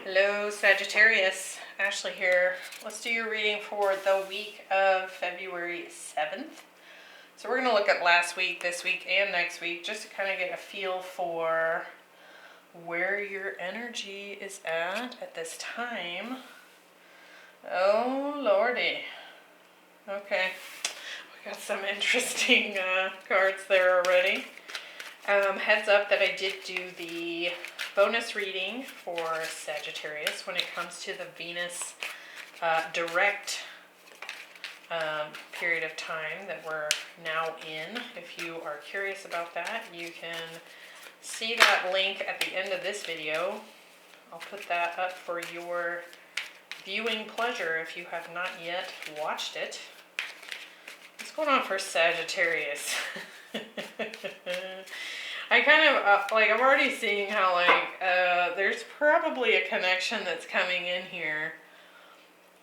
Hello Sagittarius, Ashley here. Let's do your reading for the week of February 7th. So we're going to look at last week, this week, and next week just to kind of get a feel for where your energy is at this time. Oh lordy. Okay, we got some interesting cards there already. Heads up that I did do the bonus reading for Sagittarius when it comes to the Venus direct period of time that we're now in. If you are curious about that, you can see that link at the end of this video. I'll put that up for your viewing pleasure if you have not yet watched it. What's going on for Sagittarius? I kind of, I'm already seeing how, there's probably a connection that's coming in here.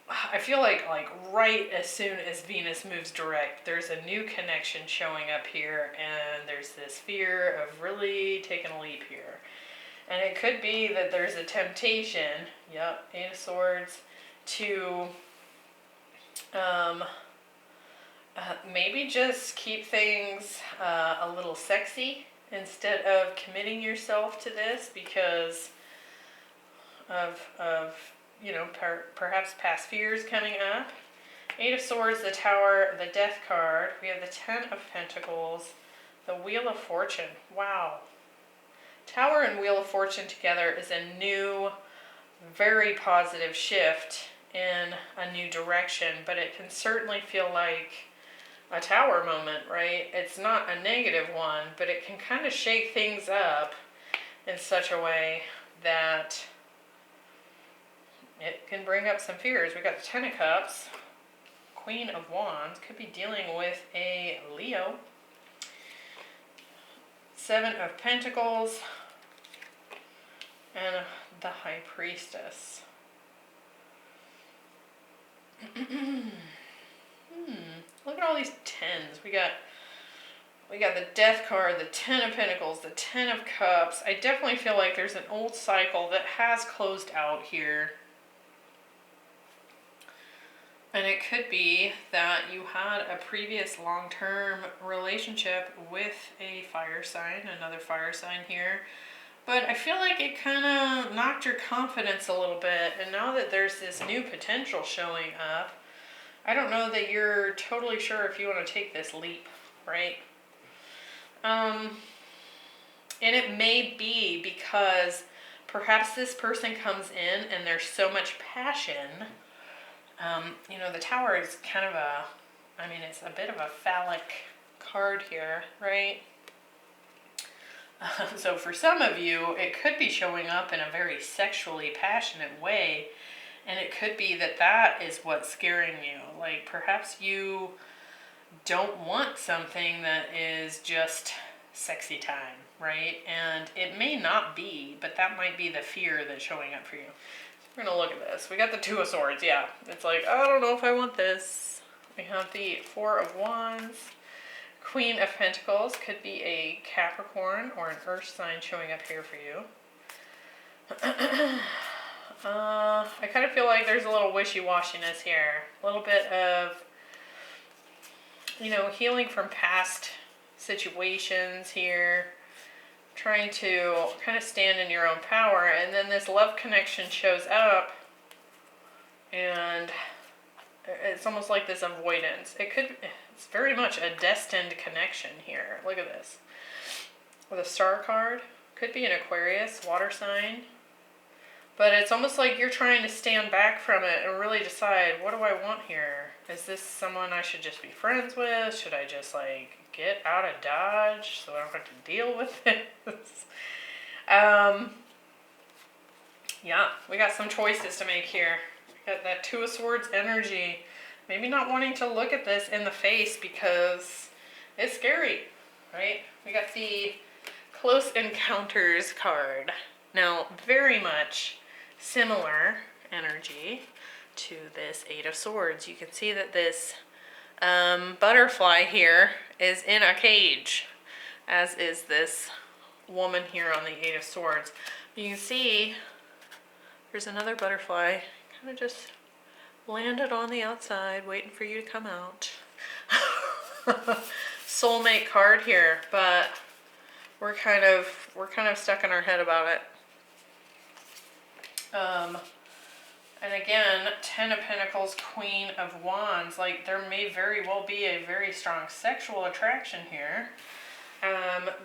I feel like right as soon as Venus moves direct, there's a new connection showing up here, and there's this fear of really taking a leap here. And it could be that there's a temptation, yep, Eight of Swords, to maybe just keep things a little sexy instead of committing yourself to this because of perhaps past fears coming up. Eight of Swords, the Tower, the Death card. We have the Ten of Pentacles, the Wheel of Fortune. Wow. Tower and Wheel of Fortune together is a new, very positive shift in a new direction, but it can certainly feel like a tower moment, right? It's not a negative one, but it can kind of shake things up in such a way that it can bring up some fears. We got the Ten of Cups, Queen of Wands, could be dealing with a Leo. Seven of Pentacles, and the High Priestess. Look at all these tens. We got the Death card, the Ten of Pentacles, the Ten of Cups. I definitely feel like there's an old cycle that has closed out here. And it could be that you had a previous long-term relationship with a fire sign, another fire sign here. But I feel like it kind of knocked your confidence a little bit. And now that there's this new potential showing up, I don't know that you're totally sure if you want to take this leap, right? And it may be because perhaps this person comes in and there's so much passion. The Tower is kind of it's a bit of a phallic card here, right? So for some of you, it could be showing up in a very sexually passionate way. And it could be that that is what's scaring you. Like perhaps you don't want something that is just sexy time, right? And it may not be, but that might be the fear that's showing up for you. We're going to look at this. We got the Two of Swords, yeah. It's like, I don't know if I want this. We have the Four of Wands. Queen of Pentacles could be a Capricorn or an Earth sign showing up here for you. I kind of feel like there's a little wishy-washiness here. A little bit of, healing from past situations here. Trying to kind of stand in your own power. And then this love connection shows up. And it's almost like this avoidance. It's very much a destined connection here. Look at this. With a Star card. Could be an Aquarius, water sign. But it's almost like you're trying to stand back from it and really decide, what do I want here? Is this someone I should just be friends with? Should I just get out of Dodge so I don't have to deal with this? Yeah, we got some choices to make here. We got that Two of Swords energy. Maybe not wanting to look at this in the face because it's scary, right? We got the Close Encounters card. Now, very much similar energy to this Eight of Swords. You can see that this butterfly here is in a cage, as is this woman here on the Eight of Swords. You can see There's another butterfly. Kind of just landed on the outside, waiting for you to come out. Soulmate card here, but we're kind of stuck in our head about it. And again, Ten of Pentacles, Queen of Wands. Like, there may very well be a very strong sexual attraction here.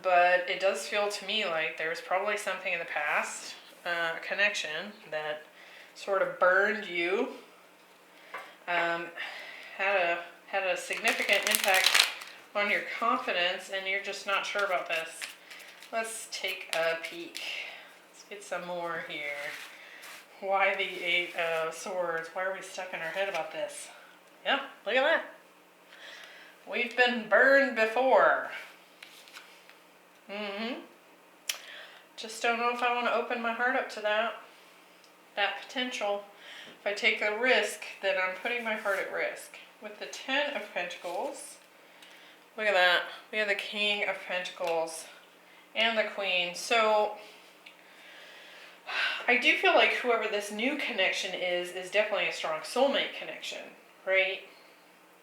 But it does feel to me like there was probably something in the past, a connection that sort of burned you, had a significant impact on your confidence, and you're just not sure about this. Let's take a peek. Let's get some more here. Why the Eight of Swords? Why are we stuck in our head about this? Yeah, look at that. We've been burned before. Just don't know if I want to open my heart up to that potential. If I take a risk, then I'm putting my heart at risk. With the Ten of Pentacles, look at that. We have the King of Pentacles and the Queen. So I do feel like whoever this new connection is definitely a strong soulmate connection, right?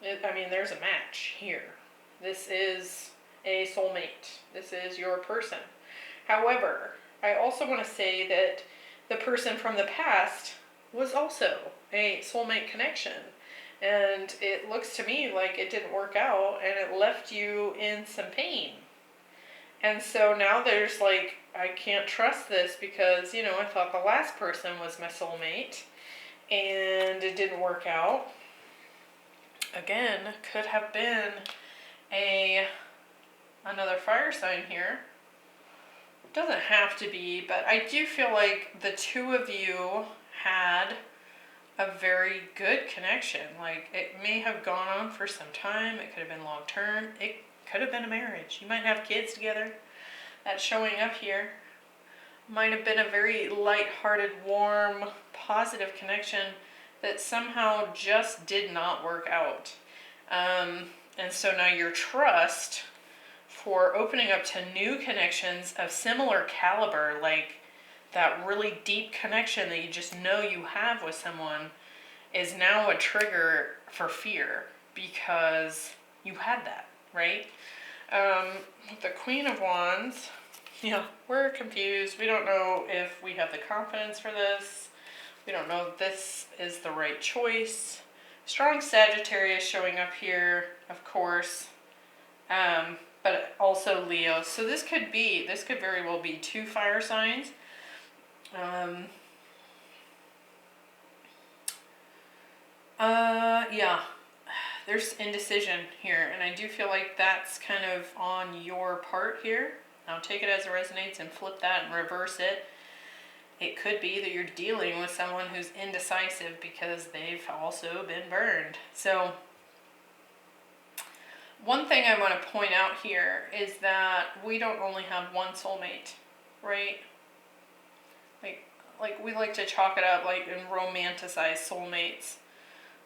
I mean, there's a match here. This is a soulmate. This is your person. However, I also want to say that the person from the past was also a soulmate connection. And it looks to me like it didn't work out and it left you in some pain. And so now there's like, I can't trust this because, you know, I thought the last person was my soulmate and it didn't work out. Again, could have been another fire sign here. Doesn't have to be, but I do feel like the two of you had a very good connection. Like, it may have gone on for some time. It could have been long term. It could have been a marriage. You might have kids together. That's showing up here. Might have been a very light-hearted, warm, positive connection that somehow just did not work out. And so now your trust for opening up to new connections of similar caliber, like that really deep connection that you just know you have with someone, is now a trigger for fear because you had that, right? The Queen of Wands, yeah, we're confused. We don't know if we have the confidence for this. We don't know if this is the right choice. Strong Sagittarius showing up here, of course, but also Leo. So this could very well be two fire signs. Yeah, there's indecision here, and I do feel like that's kind of on your part here. Now take it as it resonates and flip that and reverse it. It could be that you're dealing with someone who's indecisive because they've also been burned. So one thing I want to point out here is that we don't only have one soulmate, right? Like we like to chalk it up like and romanticize soulmates,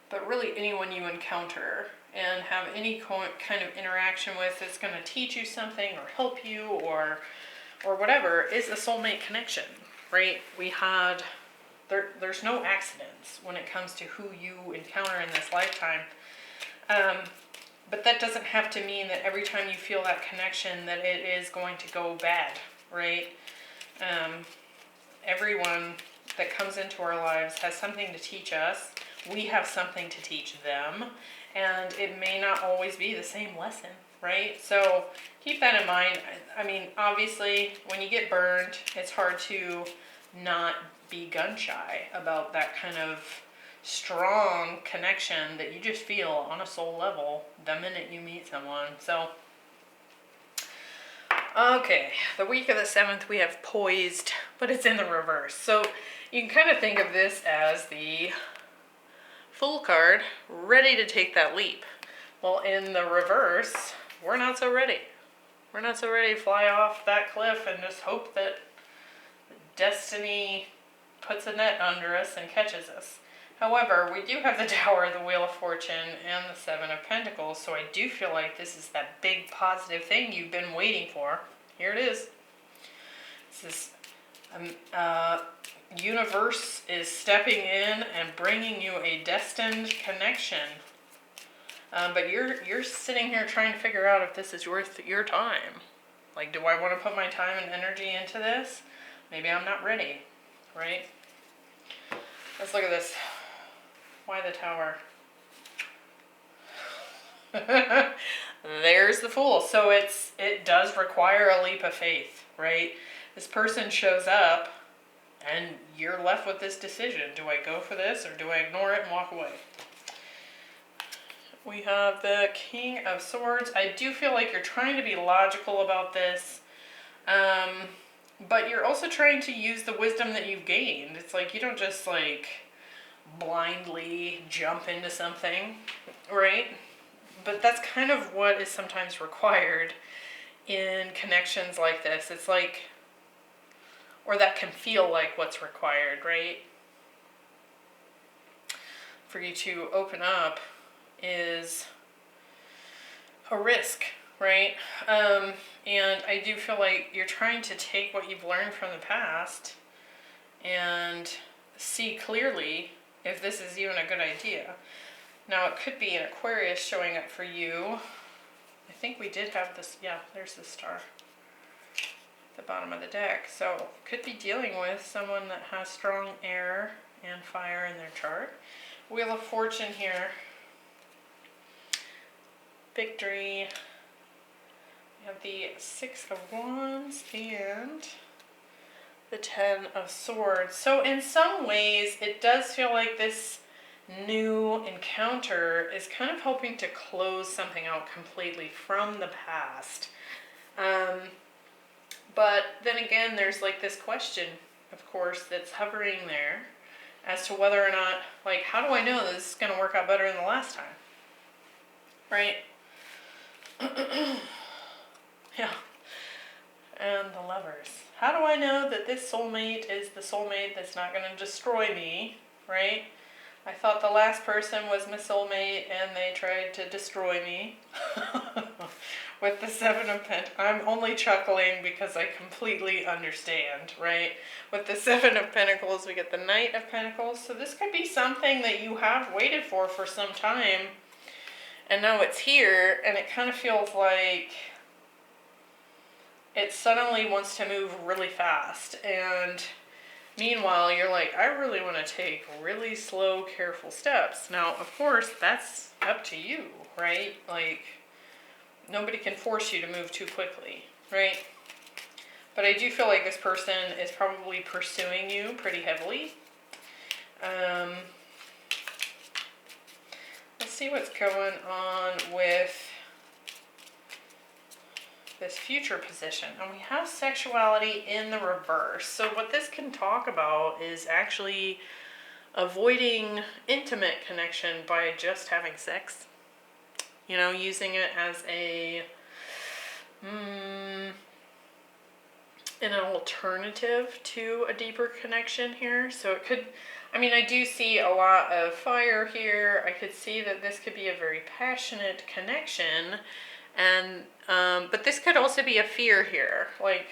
but really anyone you encounter and have any kind of interaction with that's going to teach you something or help you or whatever is a soulmate connection, right? There's no accidents when it comes to who you encounter in this lifetime. But that doesn't have to mean that every time you feel that connection that it is going to go bad, right? Everyone that comes into our lives has something to teach us. We have something to teach them, and it may not always be the same lesson, right? So keep that in mind. I mean, obviously, when you get burned, it's hard to not be gun shy about that kind of strong connection that you just feel on a soul level the minute you meet someone. So, okay, the week of the 7th we have poised, but it's in the reverse. So you can kind of think of this as the Fool card, ready to take that leap. Well, in the reverse, we're not so ready. We're not so ready to fly off that cliff and just hope that destiny puts a net under us and catches us. However, we do have the Tower, the Wheel of Fortune, and the Seven of Pentacles, so I do feel like this is that big positive thing you've been waiting for. Here it is. This is Universe is stepping in and bringing you a destined connection. But you're sitting here trying to figure out if this is worth your time. Like, do I want to put my time and energy into this? Maybe I'm not ready, right? Let's look at this. Why the Tower? There's the Fool. So it does require a leap of faith, right? This person shows up and you're left with this decision. Do I go for this or do I ignore it and walk away? We have the King of Swords. I do feel like you're trying to be logical about this. But you're also trying to use the wisdom that you've gained. It's like you don't just like blindly jump into something, right? But that's kind of what is sometimes required in connections like this. It's like, or that can feel like what's required, right? For you to open up is a risk, right? And I do feel like you're trying to take what you've learned from the past and see clearly if this is even a good idea. Now it could be an Aquarius showing up for you. I think we did have this, yeah, there's the star at the bottom of the deck. So could be dealing with someone that has strong air and fire in their chart. Wheel of Fortune here. Victory. We have the Six of Wands and the Ten of Swords. So in some ways, it does feel like this new encounter is kind of hoping to close something out completely from the past. But then again, there's like this question, of course, that's hovering there as to whether or not, like, how do I know this is going to work out better than the last time? Right? Yeah. And the Lovers. How do I know that this soulmate is the soulmate that's not going to destroy me, right? I thought the last person was my soulmate and they tried to destroy me. With the Seven of Pentacles. I'm only chuckling because I completely understand, right? With the Seven of Pentacles, we get the Knight of Pentacles. So this could be something that you have waited for some time. And now it's here, and it kind of feels like it suddenly wants to move really fast. And meanwhile, you're like, I really want to take really slow, careful steps. Now, of course, that's up to you, right? Like, nobody can force you to move too quickly, right? But I do feel like this person is probably pursuing you pretty heavily. Let's see what's going on with this future position. And we have sexuality in the reverse. So what this can talk about is actually avoiding intimate connection by just having sex. You know, using it as an alternative to a deeper connection here. So it could, I mean, I do see a lot of fire here. I could see that this could be a very passionate connection. And, but this could also be a fear here. Like,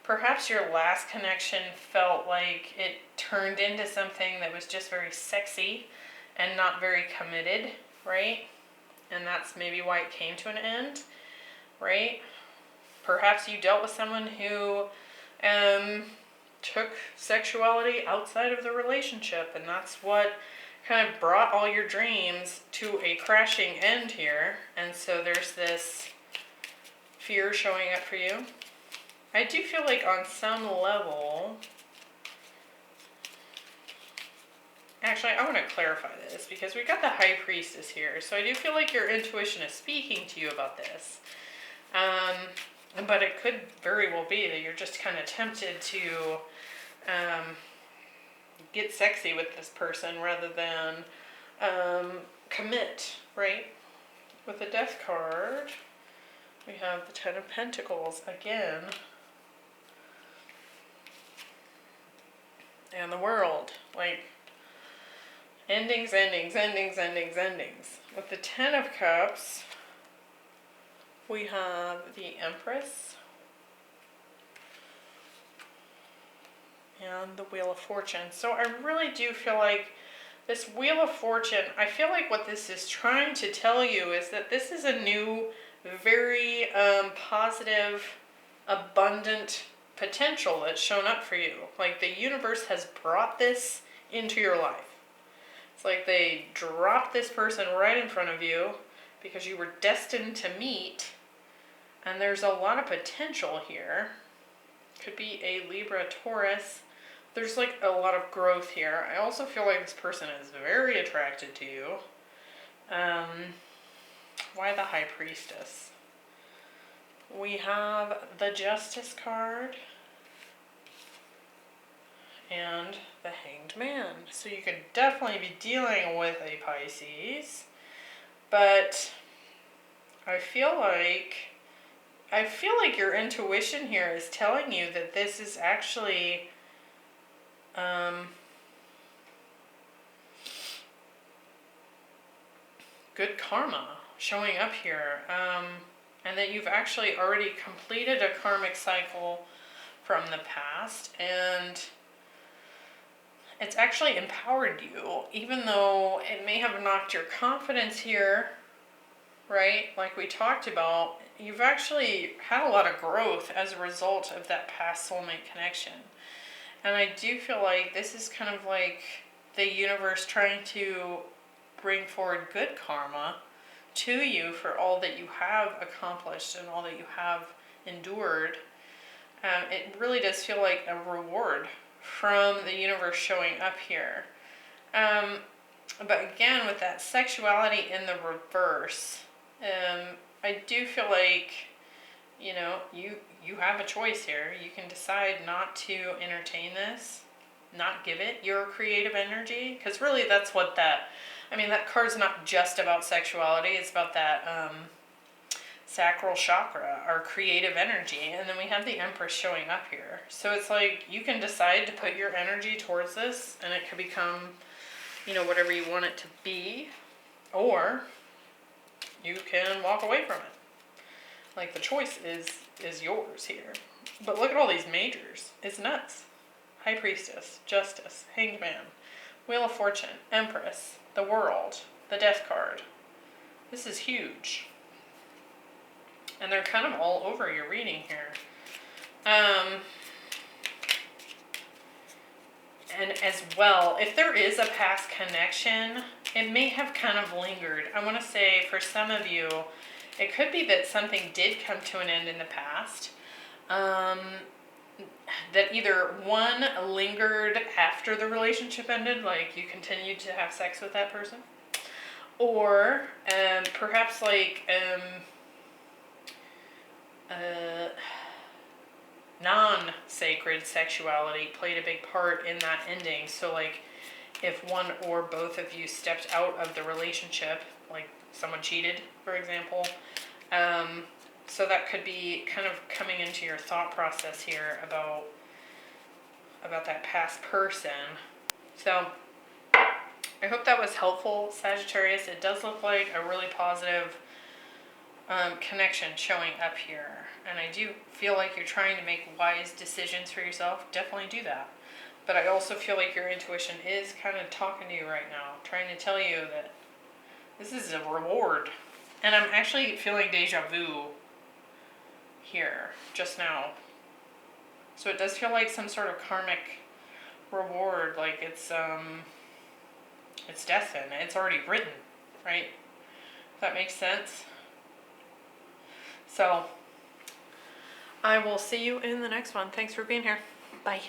perhaps your last connection felt like it turned into something that was just very sexy and not very committed, right? And that's maybe why it came to an end, right? Perhaps you dealt with someone who took sexuality outside of the relationship, and that's what kind of brought all your dreams to a crashing end here. And so there's this fear showing up for you. I do feel like on some level, actually I want to clarify this because we got the High Priestess here, so I do feel like your intuition is speaking to you about this. But it could very well be that you're just kind of tempted to get sexy with this person rather than commit, right? With the Death card, we have the Ten of Pentacles again. And the World, like endings, endings, endings, endings, endings. With the Ten of Cups, we have the Empress and the Wheel of Fortune. So I really do feel like this Wheel of Fortune, I feel like what this is trying to tell you is that this is a new, very positive, abundant potential that's shown up for you. Like the universe has brought this into your life. It's like they dropped this person right in front of you because you were destined to meet, and there's a lot of potential here. Could be a Libra, Taurus. There's like a lot of growth here. I also feel like this person is very attracted to you. Why the High Priestess? We have the Justice card and the Hanged Man. So you could definitely be dealing with a Pisces, but I feel like your intuition here is telling you that this is actually good karma showing up here, and that you've actually already completed a karmic cycle from the past, and it's actually empowered you, even though it may have knocked your confidence here, right? Like we talked about, you've actually had a lot of growth as a result of that past soulmate connection. And I do feel like this is kind of like the universe trying to bring forward good karma to you for all that you have accomplished and all that you have endured. It really does feel like a reward from the universe showing up here. But again, with that sexuality in the reverse, I do feel like, you know, you have a choice here. You can decide not to entertain this, not give it your creative energy, because really that's what that card's not just about sexuality. It's about that sacral chakra, our creative energy. And then we have the Empress showing up here. So it's like you can decide to put your energy towards this, and it could become, you know, whatever you want it to be, or you can walk away from it. Like the choice is yours here. But look at all these majors. It's nuts. High Priestess, Justice, Hanged Man, Wheel of Fortune, Empress, the World, the Death card. This is huge. And they're kind of all over your reading here. And as well, if there is a past connection, it may have kind of lingered. I want to say for some of you, it could be that something did come to an end in the past. That either one lingered after the relationship ended, like you continued to have sex with that person, or perhaps like non-sacred sexuality played a big part in that ending. So like if one or both of you stepped out of the relationship, like someone cheated, for example, so that could be kind of coming into your thought process here about that past person. So I hope that was helpful, Sagittarius. It does look like a really positive connection showing up here. And I do feel like you're trying to make wise decisions for yourself. Definitely do that. But I also feel like your intuition is kind of talking to you right now, trying to tell you that this is a reward. And I'm actually feeling deja vu here just now. So it does feel like some sort of karmic reward, like it's destined. It's already written, right? If that makes sense. So I will see you in the next one. Thanks for being here. Bye.